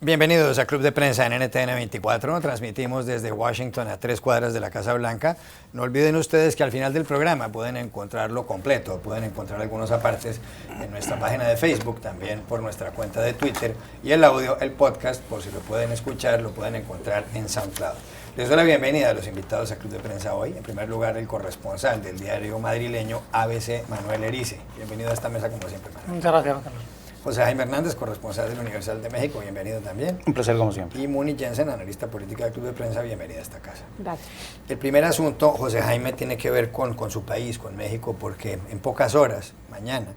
Bienvenidos a Club de Prensa en NTN 24. Transmitimos desde Washington a 3 cuadras de la Casa Blanca. No olviden ustedes que al final del programa pueden encontrarlo completo, pueden encontrar algunos apartes en nuestra página de Facebook, también por nuestra cuenta de Twitter, y el audio, el podcast, por si lo pueden escuchar, lo pueden encontrar en SoundCloud. Les doy la bienvenida a los invitados a Club de Prensa hoy. En primer lugar, el corresponsal del diario madrileño ABC, Manuel Erice. Bienvenido a esta mesa como siempre, Manuel. Muchas gracias, Carlos. José Jaime Hernández, corresponsal del Universal de México, bienvenido también. Un placer como siempre. Y Muni Jensen, analista política del Club de Prensa, bienvenida a esta casa. Gracias. El primer asunto, José Jaime, tiene que ver con su país, con México, porque en pocas horas, mañana,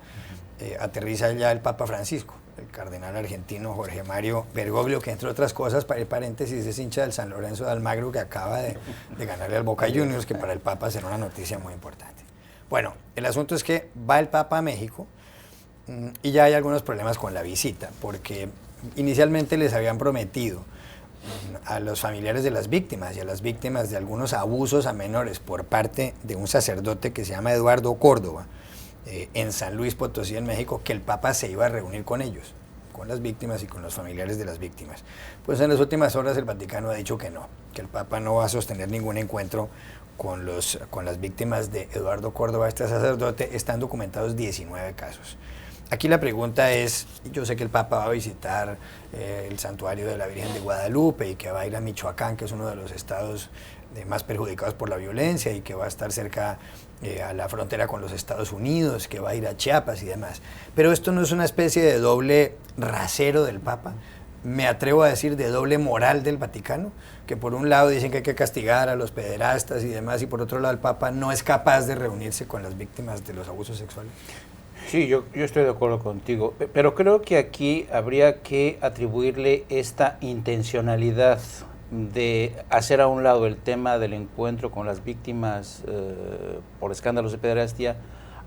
aterriza ya el Papa Francisco, el cardenal argentino Jorge Mario Bergoglio, que entre otras cosas, para el paréntesis, es hincha del San Lorenzo de Almagro, que acaba de ganarle al Boca Juniors, que para el Papa será una noticia muy importante. Bueno, el asunto es que va el Papa a México, y ya hay algunos problemas con la visita, porque inicialmente les habían prometido a los familiares de las víctimas y a las víctimas de algunos abusos a menores por parte de un sacerdote que se llama Eduardo Córdoba, en San Luis Potosí, en México, que el Papa se iba a reunir con ellos, con las víctimas y con los familiares de las víctimas. Pues en las últimas horas el Vaticano ha dicho que no, que el Papa no va a sostener ningún encuentro con las víctimas de Eduardo Córdoba, este sacerdote. Están documentados 19 casos. Aquí la pregunta es, yo sé que el Papa va a visitar el santuario de la Virgen de Guadalupe y que va a ir a Michoacán, que es uno de los estados más perjudicados por la violencia, y que va a estar cerca a la frontera con los Estados Unidos, que va a ir a Chiapas y demás. Pero esto no es una especie de doble rasero del Papa, me atrevo a decir de doble moral del Vaticano, que por un lado dicen que hay que castigar a los pederastas y demás, y por otro lado el Papa no es capaz de reunirse con las víctimas de los abusos sexuales. Sí, yo estoy de acuerdo contigo, pero creo que aquí habría que atribuirle esta intencionalidad de hacer a un lado el tema del encuentro con las víctimas por escándalos de pederastia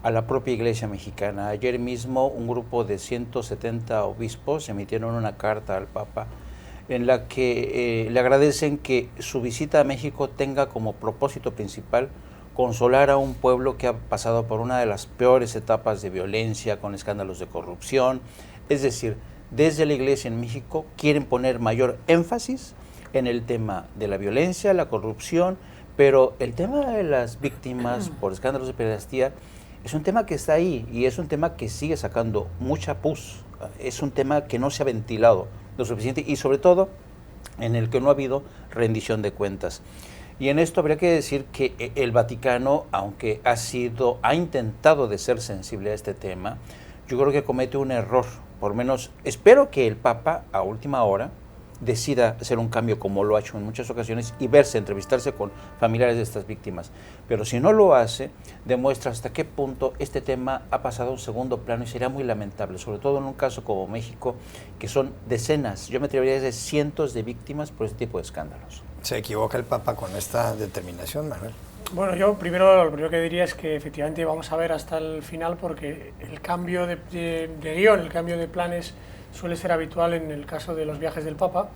a la propia Iglesia mexicana. Ayer mismo un grupo de 170 obispos emitieron una carta al Papa en la que le agradecen que su visita a México tenga como propósito principal consolar a un pueblo que ha pasado por una de las peores etapas de violencia, con escándalos de corrupción. Es decir, desde la Iglesia en México quieren poner mayor énfasis en el tema de la violencia, la corrupción, pero el tema de las víctimas por escándalos de pederastía es un tema que está ahí y es un tema que sigue sacando mucha pus. Es un tema que no se ha ventilado lo suficiente y sobre todo en el que no ha habido rendición de cuentas. Y en esto habría que decir que el Vaticano, aunque ha intentado de ser sensible a este tema, yo creo que comete un error. Por lo menos espero que el Papa a última hora decida hacer un cambio como lo ha hecho en muchas ocasiones y entrevistarse con familiares de estas víctimas. Pero si no lo hace, demuestra hasta qué punto este tema ha pasado a un segundo plano y sería muy lamentable, sobre todo en un caso como México, que son decenas, yo me atrevería a decir cientos de víctimas por este tipo de escándalos. ¿Se equivoca el Papa con esta determinación, Manuel? Bueno, yo lo primero que diría es que efectivamente vamos a ver hasta el final, porque el cambio de guión, el cambio de planes suele ser habitual en el caso de los viajes del Papa.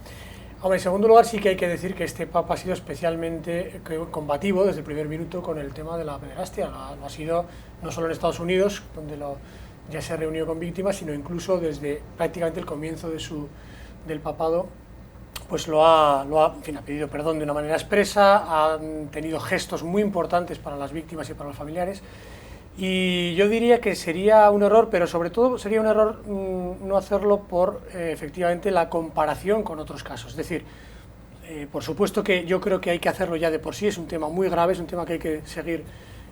Ahora, en segundo lugar, sí que hay que decir que este Papa ha sido especialmente combativo desde el primer minuto con el tema de la pederastia. Lo ha sido no solo en Estados Unidos, donde ya se ha reunido con víctimas, sino incluso desde prácticamente el comienzo del papado, pues ha pedido perdón de una manera expresa, ha tenido gestos muy importantes para las víctimas y para los familiares. Y yo diría que sería un error, pero sobre todo sería un error no hacerlo por efectivamente la comparación con otros casos. Es decir, por supuesto que yo creo que hay que hacerlo ya de por sí, es un tema muy grave, es un tema que hay que seguir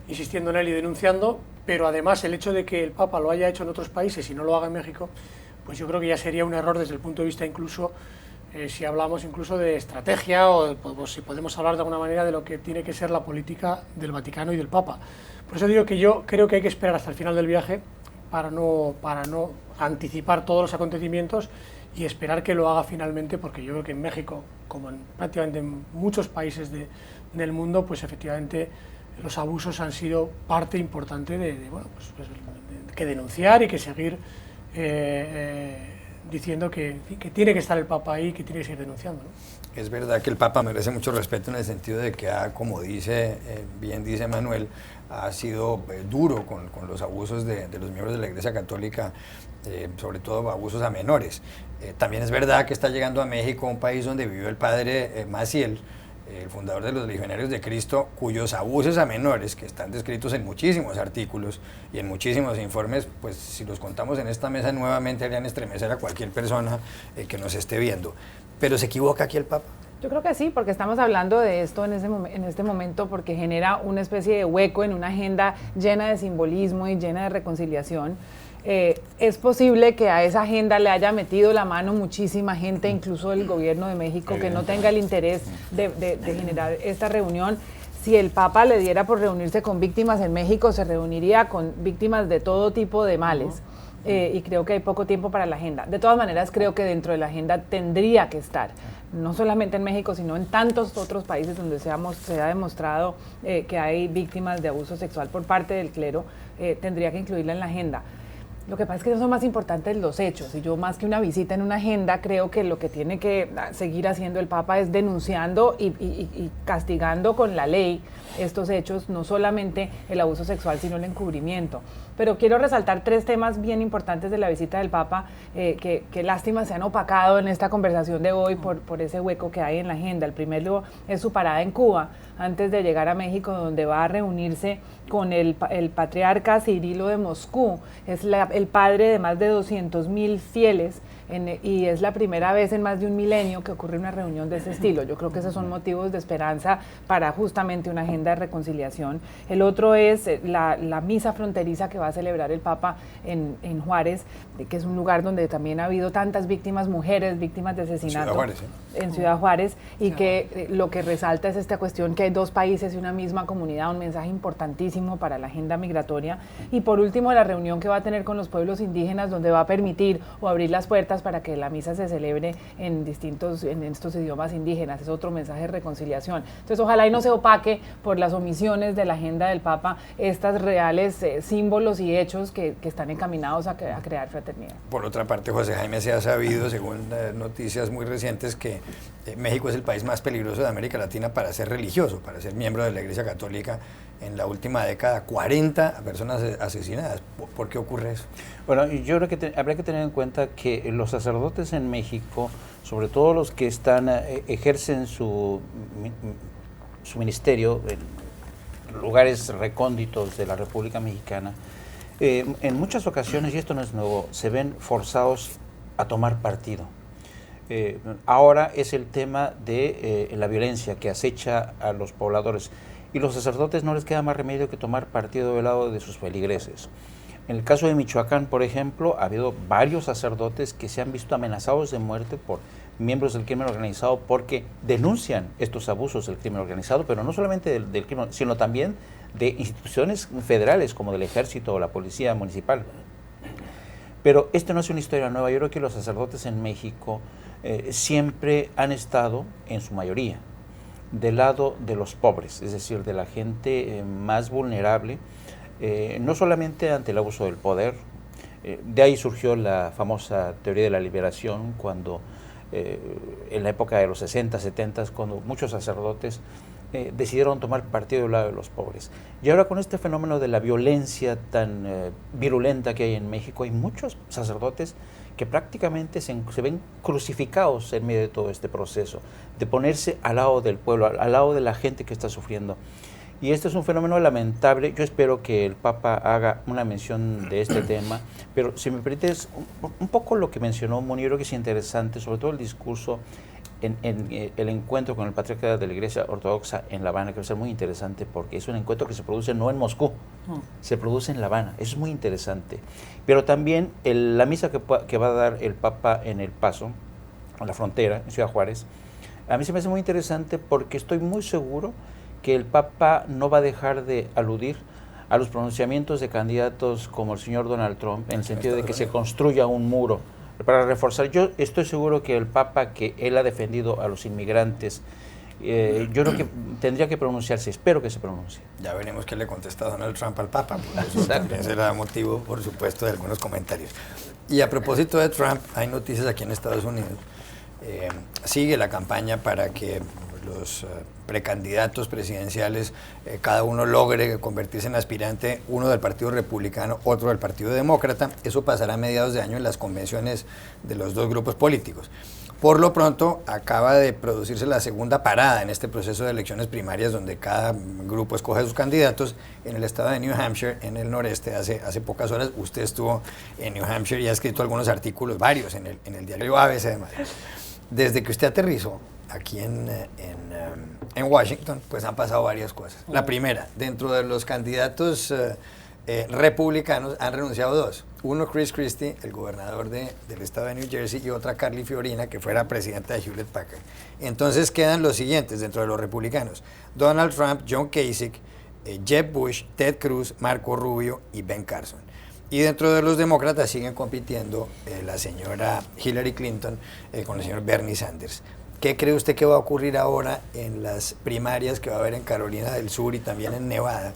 insistiendo en él y denunciando, pero además el hecho de que el Papa lo haya hecho en otros países y no lo haga en México, pues yo creo que ya sería un error desde el punto de vista incluso, si hablamos incluso de estrategia o pues, si podemos hablar de alguna manera de lo que tiene que ser la política del Vaticano y del Papa. Por eso digo que yo creo que hay que esperar hasta el final del viaje para no anticipar todos los acontecimientos y esperar que lo haga finalmente, porque yo creo que en México, como en prácticamente en muchos países del mundo, pues efectivamente los abusos han sido parte importante de que denunciar y que seguir diciendo que tiene que estar el Papa ahí, que tiene que seguir denunciando, ¿no? Es verdad que el Papa merece mucho respeto en el sentido de que como bien dice Manuel, ha sido duro con los abusos de los miembros de la Iglesia Católica, sobre todo abusos a menores. También es verdad que está llegando a México, un país donde vivió el padre Maciel, el fundador de los Legionarios de Cristo, cuyos abusos a menores, que están descritos en muchísimos artículos y en muchísimos informes, pues si los contamos en esta mesa nuevamente harían estremecer a cualquier persona que nos esté viendo. Pero ¿se equivoca aquí el Papa? Yo creo que sí, porque estamos hablando de esto en este momento porque genera una especie de hueco en una agenda llena de simbolismo y llena de reconciliación. Es posible que a esa agenda le haya metido la mano muchísima gente, incluso el gobierno de México, que no tenga el interés de generar esta reunión. Si el Papa le diera por reunirse con víctimas en México, se reuniría con víctimas de todo tipo de males. Y creo que hay poco tiempo para la agenda. De todas maneras, creo que dentro de la agenda tendría que estar, no solamente en México, sino en tantos otros países donde se ha demostrado que hay víctimas de abuso sexual por parte del clero, tendría que incluirla en la agenda. Lo que pasa es que son más importantes los hechos, y yo más que una visita en una agenda creo que lo que tiene que seguir haciendo el Papa es denunciando y castigando con la ley estos hechos, no solamente el abuso sexual sino el encubrimiento. Pero quiero resaltar 3 temas bien importantes de la visita del Papa que lástima se han opacado en esta conversación de hoy por ese hueco que hay en la agenda. El primero es su parada en Cuba antes de llegar a México, donde va a reunirse con el patriarca Cirilo de Moscú. Es el padre de más de 200,000 fieles y es la primera vez en más de un milenio que ocurre una reunión de ese estilo. Yo creo que esos son motivos de esperanza para justamente una agenda de reconciliación. El otro es la misa fronteriza que va a celebrar el Papa en Juárez, que es un lugar donde también ha habido tantas víctimas, mujeres, víctimas de asesinato. Ciudad Juárez, en Ciudad Juárez, y que lo que resalta es esta cuestión que hay 2 países y una misma comunidad, un mensaje importantísimo para la agenda migratoria. Y por último, la reunión que va a tener con los pueblos indígenas, donde va a permitir o abrir las puertas para que la misa se celebre en estos idiomas indígenas. Es otro mensaje de reconciliación. Entonces, ojalá y no se opaque por las omisiones de la agenda del Papa estas reales símbolos y hechos que están encaminados a crear fraternidad. Por otra parte, José Jaime, se ha sabido, según noticias muy recientes, que México es el país más peligroso de América Latina para ser religioso, para ser miembro de la Iglesia Católica. En la última década, 40 personas asesinadas. ¿Por qué ocurre eso? Bueno, yo creo que habría que tener en cuenta que los sacerdotes en México, sobre todo los que ejercen su ministerio en lugares recónditos de la República Mexicana, en muchas ocasiones, y esto no es nuevo, se ven forzados a tomar partido. Ahora es el tema de la violencia que acecha a los pobladores, y los sacerdotes no les queda más remedio que tomar partido del lado de sus feligreses. En el caso de Michoacán, por ejemplo, ha habido varios sacerdotes que se han visto amenazados de muerte por miembros del crimen organizado porque denuncian estos abusos del crimen organizado, pero no solamente del crimen, sino también de instituciones federales como del Ejército o la Policía Municipal. Pero esto no es una historia nueva. Yo creo que los sacerdotes en México siempre han estado, en su mayoría, del lado de los pobres, es decir, de la gente más vulnerable, no solamente ante el abuso del poder. De ahí surgió la famosa teoría de la liberación, cuando en la época de los 60, 70, cuando muchos sacerdotes decidieron tomar partido del lado de los pobres. Y ahora con este fenómeno de la violencia tan virulenta que hay en México, hay muchos sacerdotes que prácticamente se ven crucificados en medio de todo este proceso, de ponerse al lado del pueblo, al lado de la gente que está sufriendo. Y este es un fenómeno lamentable. Yo espero que el Papa haga una mención de este tema, pero si me permites, un poco lo que mencionó Moni, yo creo que es interesante, sobre todo el discurso en el encuentro con el patriarca de la Iglesia Ortodoxa en La Habana, que va a ser muy interesante porque es un encuentro que se produce no en Moscú, se produce en La Habana. Eso es muy interesante. Pero también la misa que va a dar el Papa en El Paso, en la frontera, en Ciudad Juárez, a mí se me hace muy interesante porque estoy muy seguro que el Papa no va a dejar de aludir a los pronunciamientos de candidatos como el señor Donald Trump, en el sentido de que se construya un muro para reforzar. Yo estoy seguro que el Papa, que él ha defendido a los inmigrantes, yo creo que tendría que pronunciarse, espero que se pronuncie. Ya veremos qué le contesta Donald Trump al Papa, porque eso también será motivo, por supuesto, de algunos comentarios. Y a propósito de Trump, hay noticias aquí en Estados Unidos sigue la campaña para que los precandidatos presidenciales, cada uno logre convertirse en aspirante, uno del Partido Republicano, otro del Partido Demócrata. Eso pasará a mediados de año en las convenciones de los dos grupos políticos. Por lo pronto, acaba de producirse la segunda parada en este proceso de elecciones primarias, donde cada grupo escoge a sus candidatos en el estado de New Hampshire, en el noreste. Hace pocas horas usted estuvo en New Hampshire y ha escrito algunos artículos, varios, en el diario ABC de Madrid. Desde que usted aterrizó aquí en Washington, pues han pasado varias cosas. La primera, dentro de los candidatos republicanos han renunciado dos. Uno, Chris Christie, el gobernador del estado de New Jersey, y otra, Carly Fiorina, que fuera presidenta de Hewlett Packard. Entonces quedan los siguientes dentro de los republicanos: Donald Trump, John Kasich, Jeb Bush, Ted Cruz, Marco Rubio y Ben Carson. Y dentro de los demócratas siguen compitiendo la señora Hillary Clinton con el señor Bernie Sanders. ¿Qué cree usted que va a ocurrir ahora en las primarias que va a haber en Carolina del Sur y también en Nevada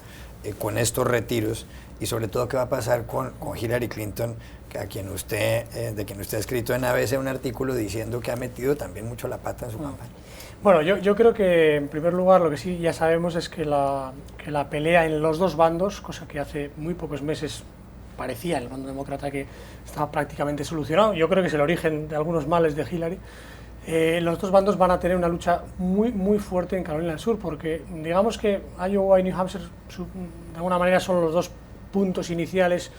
con estos retiros? Y sobre todo, ¿qué va a pasar con Hillary Clinton, de quien usted ha escrito en ABC un artículo diciendo que ha metido también mucho la pata en su campaña? Bueno, yo creo que en primer lugar lo que sí ya sabemos es que la pelea en los dos bandos, cosa que hace muy pocos meses parecía el bando demócrata que estaba prácticamente solucionado, yo creo que es el origen de algunos males de Hillary. Los dos bandos van a tener una lucha muy fuerte en Carolina del Sur, porque digamos que Iowa y New Hampshire de alguna manera son los dos puntos iniciales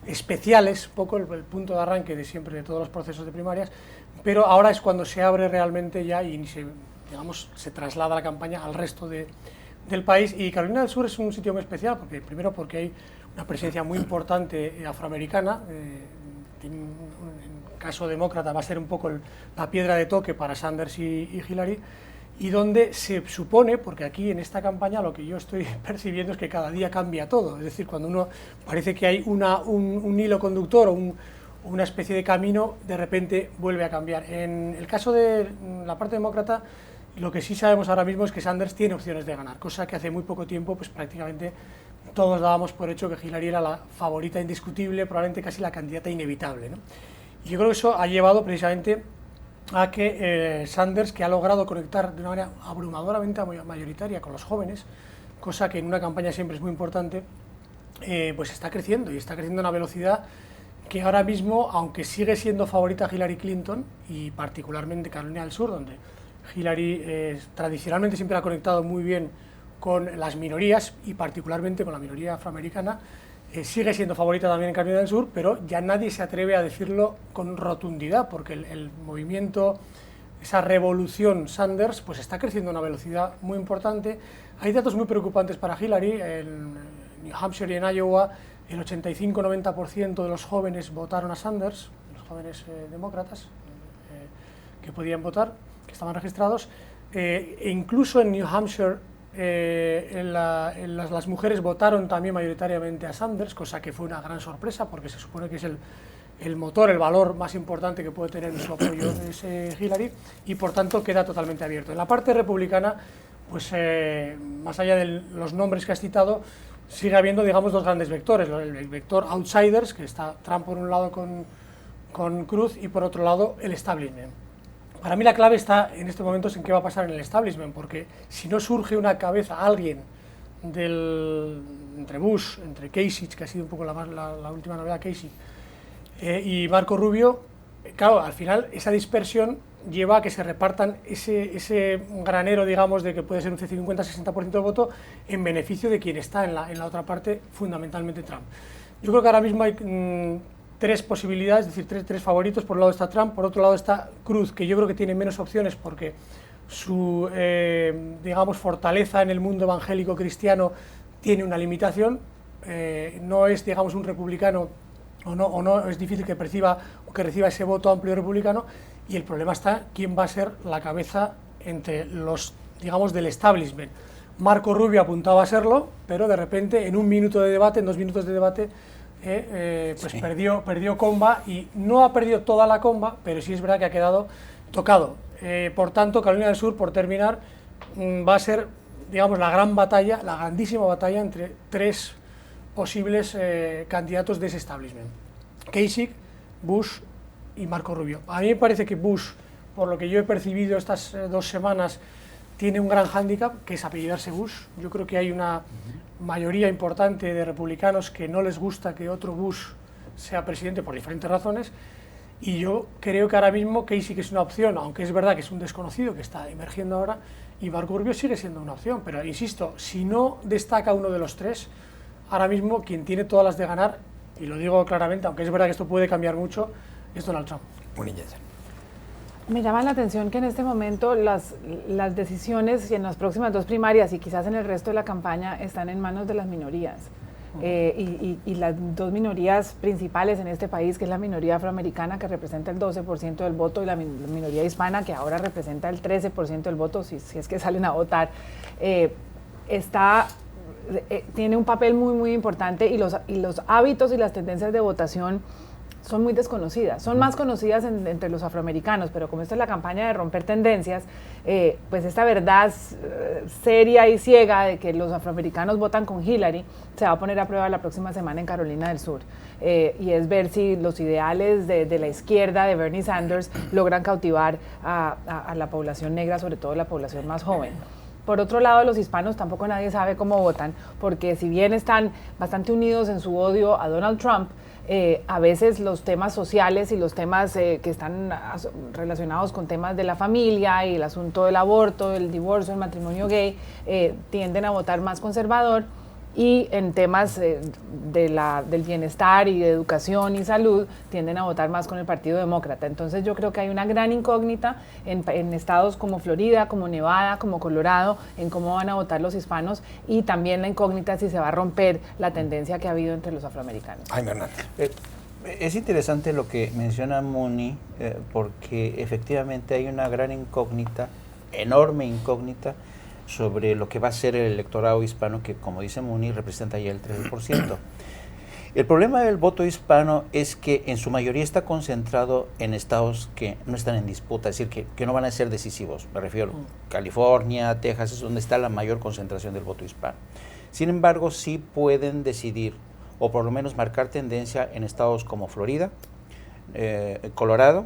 especiales, poco el punto de arranque de siempre de todos los procesos de primarias, pero ahora es cuando se abre realmente ya y se traslada la campaña al resto del país. Y Carolina del Sur es un sitio muy especial, primero porque hay una presencia muy importante afroamericana. En caso demócrata va a ser un poco la piedra de toque para Sanders y Hillary, y donde se supone, porque aquí en esta campaña lo que yo estoy percibiendo es que cada día cambia todo, es decir, cuando uno parece que hay un hilo conductor o una especie de camino, de repente vuelve a cambiar. En el caso de la parte demócrata, lo que sí sabemos ahora mismo es que Sanders tiene opciones de ganar, cosa que hace muy poco tiempo pues prácticamente todos dábamos por hecho que Hillary era la favorita indiscutible, probablemente casi la candidata inevitable, ¿no? Y yo creo que eso ha llevado precisamente a que Sanders, que ha logrado conectar de una manera abrumadoramente mayoritaria con los jóvenes, cosa que en una campaña siempre es muy importante, pues está creciendo, y está creciendo a una velocidad que ahora mismo, aunque sigue siendo favorita Hillary Clinton, y particularmente Carolina del Sur, donde Hillary tradicionalmente siempre ha conectado muy bien con las minorías, y particularmente con la minoría afroamericana, sigue siendo favorita también en Carolina del Sur, pero ya nadie se atreve a decirlo con rotundidad, porque el movimiento, esa revolución Sanders, pues está creciendo a una velocidad muy importante. Hay datos muy preocupantes para Hillary. En New Hampshire y en Iowa, el 85-90% de los jóvenes votaron a Sanders, los jóvenes demócratas que podían votar, que estaban registrados. E incluso en New Hampshire, las mujeres votaron también mayoritariamente a Sanders, cosa que fue una gran sorpresa, porque se supone que es el motor, el valor más importante que puede tener en su apoyo es Hillary, y por tanto queda totalmente abierto. En la parte republicana, pues más allá de los nombres que has citado, sigue habiendo, digamos, dos grandes vectores: el vector outsiders, que está Trump por un lado con Cruz, y por otro lado el establishment. Para mí la clave está en este momento en qué va a pasar en el establishment, porque si no surge una cabeza, alguien entre Bush, entre Kasich, que ha sido un poco la última novedad, Kasich, y Marco Rubio, claro, al final esa dispersión lleva a que se repartan ese granero, digamos, de que puede ser un 50-60% de voto en beneficio de quien está en la otra parte, fundamentalmente Trump. Yo creo que ahora mismo hay tres posibilidades, es decir, tres favoritos. Por un lado está Trump, por otro lado está Cruz, que yo creo que tiene menos opciones porque su, digamos, fortaleza en el mundo evangélico cristiano tiene una limitación. No es, digamos, un republicano, o no es difícil que perciba o que reciba ese voto amplio republicano, y el problema está quién va a ser la cabeza entre los, digamos, del establishment. Marco Rubio apuntaba a serlo, pero de repente en un minuto de debate, en 2 minutos de debate, pues sí, perdió comba, y no ha perdido toda la comba, pero sí es verdad que ha quedado tocado. Por tanto, Carolina del Sur, por terminar, va a ser, digamos, la gran batalla, la grandísima batalla entre tres posibles candidatos de ese establishment: Kasich, Bush y Marco Rubio. A mí me parece que Bush, por lo que yo he percibido estas 2 semanas, tiene un gran hándicap, que es apellidarse Bush. Yo creo que hay una mayoría importante de republicanos que no les gusta que otro Bush sea presidente por diferentes razones, y yo creo que ahora mismo Casey, que es una opción, aunque es verdad que es un desconocido que está emergiendo ahora, y Marco Rubio sigue siendo una opción, pero insisto, si no destaca uno de los 3, ahora mismo quien tiene todas las de ganar, y lo digo claramente, aunque es verdad que esto puede cambiar mucho, es Donald Trump. Me llama la atención que en este momento las decisiones en las próximas 2 primarias y quizás en el resto de la campaña están en manos de las minorías. Y las 2 minorías principales en este país, que es la minoría afroamericana, que representa el 12% del voto, y la minoría hispana, que ahora representa el 13% del voto, si es que salen a votar, tiene un papel muy, muy importante, y los hábitos y las tendencias de votación son muy desconocidas, son más conocidas entre los afroamericanos, pero como esta es la campaña de romper tendencias, pues esta verdad seria y ciega de que los afroamericanos votan con Hillary se va a poner a prueba la próxima semana en Carolina del Sur, y es ver si los ideales de la izquierda, de Bernie Sanders, logran cautivar a la población negra, sobre todo la población más joven. Por otro lado, los hispanos tampoco nadie sabe cómo votan, porque si bien están bastante unidos en su odio a Donald Trump, a veces los temas sociales y los temas que están relacionados con temas de la familia y el asunto del aborto, el divorcio, el matrimonio gay, tienden a votar más conservador, y en temas del bienestar y de educación y salud tienden a votar más con el Partido Demócrata. Entonces yo creo que hay una gran incógnita en estados como Florida, como Nevada, como Colorado, en cómo van a votar los hispanos, y también la incógnita si se va a romper la tendencia que ha habido entre los afroamericanos. Jaime Hernández. Es interesante lo que menciona Muni, porque efectivamente hay una gran incógnita, enorme incógnita, sobre lo que va a ser el electorado hispano, que, como dice Muni, representa ya el 13%. El problema del voto hispano es que en su mayoría está concentrado en estados que no están en disputa, es decir, que no van a ser decisivos. Me refiero a California, Texas, es donde está la mayor concentración del voto hispano. Sin embargo, sí pueden decidir, o por lo menos marcar tendencia, en estados como Florida, Colorado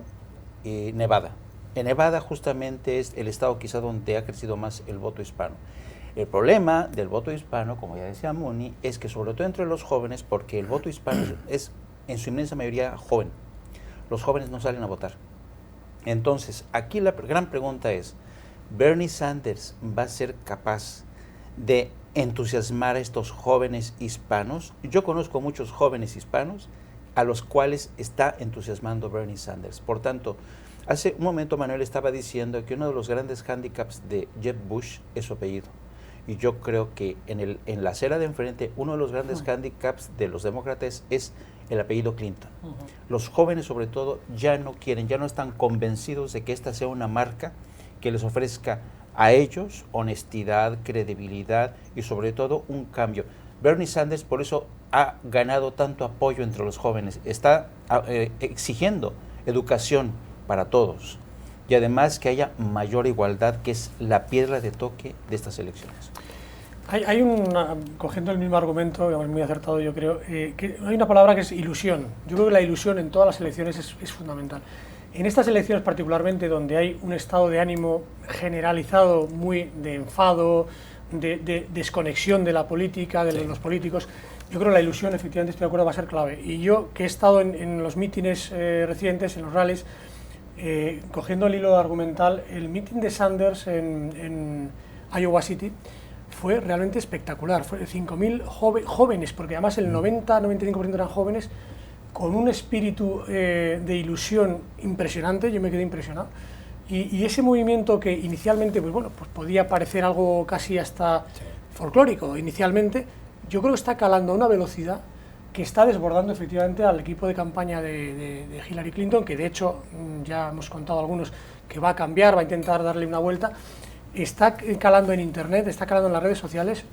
y Nevada. En Nevada justamente es el estado quizá donde ha crecido más el voto hispano. El problema del voto hispano, como ya decía Muni, es que sobre todo entre los jóvenes, porque el voto hispano es en su inmensa mayoría joven. Los jóvenes no salen a votar. Entonces, aquí la gran pregunta es, ¿Bernie Sanders va a ser capaz de entusiasmar a estos jóvenes hispanos? Yo conozco muchos jóvenes hispanos a los cuales está entusiasmando Bernie Sanders. Por tanto, hace un momento Manuel estaba diciendo que uno de los grandes hándicaps de Jeb Bush es su apellido. Y yo creo que en la acera de enfrente, uno de los grandes hándicaps de los demócratas es el apellido Clinton. Los jóvenes, sobre todo, ya no quieren, ya no están convencidos de que esta sea una marca que les ofrezca a ellos honestidad, credibilidad y sobre todo un cambio. Bernie Sanders por eso ha ganado tanto apoyo entre los jóvenes. Está exigiendo educación para todos y además que haya mayor igualdad, que es la piedra de toque de estas elecciones. Cogiendo el mismo argumento, muy acertado yo creo, que hay una palabra que es ilusión. Yo creo que la ilusión en todas las elecciones es fundamental. En estas elecciones particularmente, donde hay un estado de ánimo generalizado muy de enfado, de desconexión de la política, de los políticos, yo creo que la ilusión, efectivamente, estoy de acuerdo, va a ser clave. Y yo, que he estado en los mítines recientes, en los rallies, cogiendo el hilo argumental, el meeting de Sanders en Iowa City fue realmente espectacular. Fue 5.000 jóvenes, porque además el 90-95% eran jóvenes, con un espíritu de ilusión impresionante. Yo me quedé impresionado. Y ese movimiento que inicialmente pues podía parecer algo casi hasta folclórico inicialmente, yo creo que está calando a una velocidad que está desbordando efectivamente al equipo de campaña de Hillary Clinton, que de hecho ya hemos contado algunos que va a cambiar, va a intentar darle una vuelta. Está calando en internet, está calando en las redes sociales,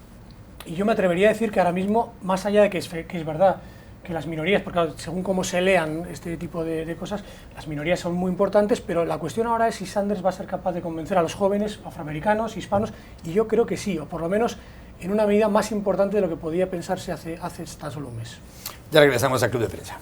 y yo me atrevería a decir que ahora mismo, más allá de que es verdad que las minorías, porque claro, según cómo se lean este tipo de cosas, las minorías son muy importantes, pero la cuestión ahora es si Sanders va a ser capaz de convencer a los jóvenes afroamericanos, hispanos, y yo creo que sí, o por lo menos en una medida más importante de lo que podía pensarse hace tan solo un mes. Ya regresamos a Club de Prensa.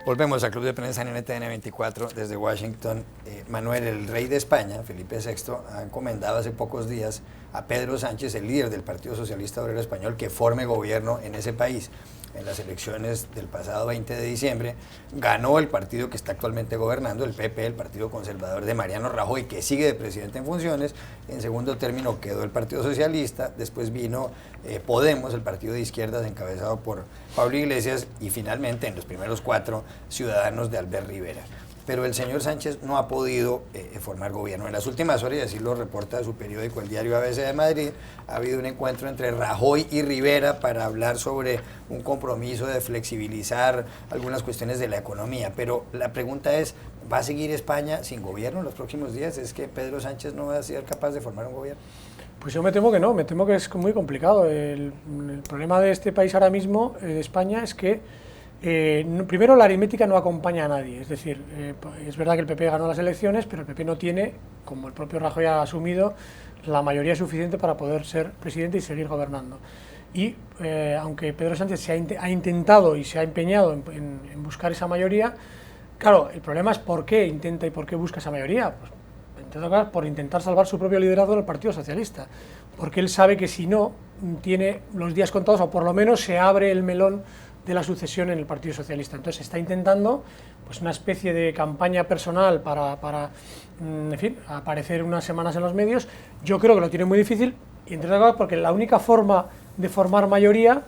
Volvemos al Club de Prensa en NTN 24 desde Washington. Manuel, el rey de España, Felipe VI, ha encomendado hace pocos días a Pedro Sánchez, el líder del Partido Socialista Obrero Español, que forme gobierno en ese país. En las elecciones del pasado 20 de diciembre ganó el partido que está actualmente gobernando, el PP, el Partido Conservador de Mariano Rajoy, que sigue de presidente en funciones. En segundo término quedó el Partido Socialista, después vino Podemos, el partido de izquierdas encabezado por Pablo Iglesias, y finalmente en los primeros 4, Ciudadanos de Albert Rivera. Pero el señor Sánchez no ha podido formar gobierno. En las últimas horas, y así lo reporta su periódico, el diario ABC de Madrid, ha habido un encuentro entre Rajoy y Rivera para hablar sobre un compromiso de flexibilizar algunas cuestiones de la economía. Pero la pregunta es, ¿va a seguir España sin gobierno en los próximos días? ¿Es que Pedro Sánchez no va a ser capaz de formar un gobierno? Pues yo me temo que no, me temo que es muy complicado. El problema de este país ahora mismo, de España, es que primero, la aritmética no acompaña a nadie. Es decir, es verdad que el PP ganó las elecciones, pero el PP no tiene, como el propio Rajoy ha asumido, la mayoría suficiente para poder ser presidente y seguir gobernando. Y aunque Pedro Sánchez ha intentado y se ha empeñado en buscar esa mayoría, claro, el problema es por qué intenta y por qué busca esa mayoría. Pues, en todo caso, por intentar salvar su propio liderazgo en el Partido Socialista, porque él sabe que si no, tiene los días contados, o por lo menos se abre el melón de la sucesión en el Partido Socialista. Entonces está intentando pues una especie de campaña personal para en fin, aparecer unas semanas en los medios. Yo creo que lo tiene muy difícil, y entre otras cosas porque la única forma de formar mayoría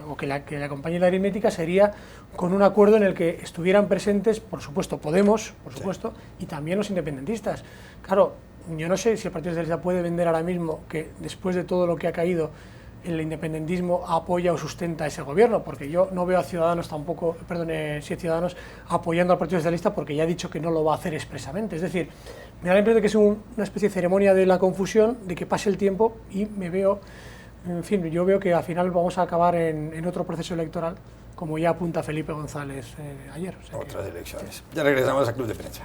o que le acompañe la aritmética sería con un acuerdo en el que estuvieran presentes, por supuesto, Podemos, por supuesto, y también los independentistas. Claro, yo no sé si el Partido Socialista puede vender ahora mismo que después de todo lo que ha caído, el independentismo apoya o sustenta ese gobierno, porque yo no veo a Ciudadanos tampoco, Ciudadanos apoyando al Partido Socialista, porque ya ha dicho que no lo va a hacer expresamente. Es decir, me da la impresión de que es una especie de ceremonia de la confusión, de que pase el tiempo, y me veo, en fin, yo veo que al final vamos a acabar en otro proceso electoral, como ya apunta Felipe González ayer. O sea otras elecciones. Ya regresamos al Club de Prensa.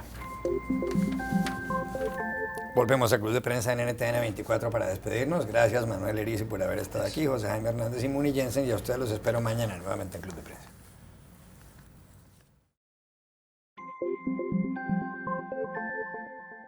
Volvemos al Club de Prensa en NTN 24 para despedirnos. Gracias, Manuel Erice, por haber estado aquí, José Jaime Hernández y Muni Jensen, y a ustedes los espero mañana nuevamente en Club de Prensa.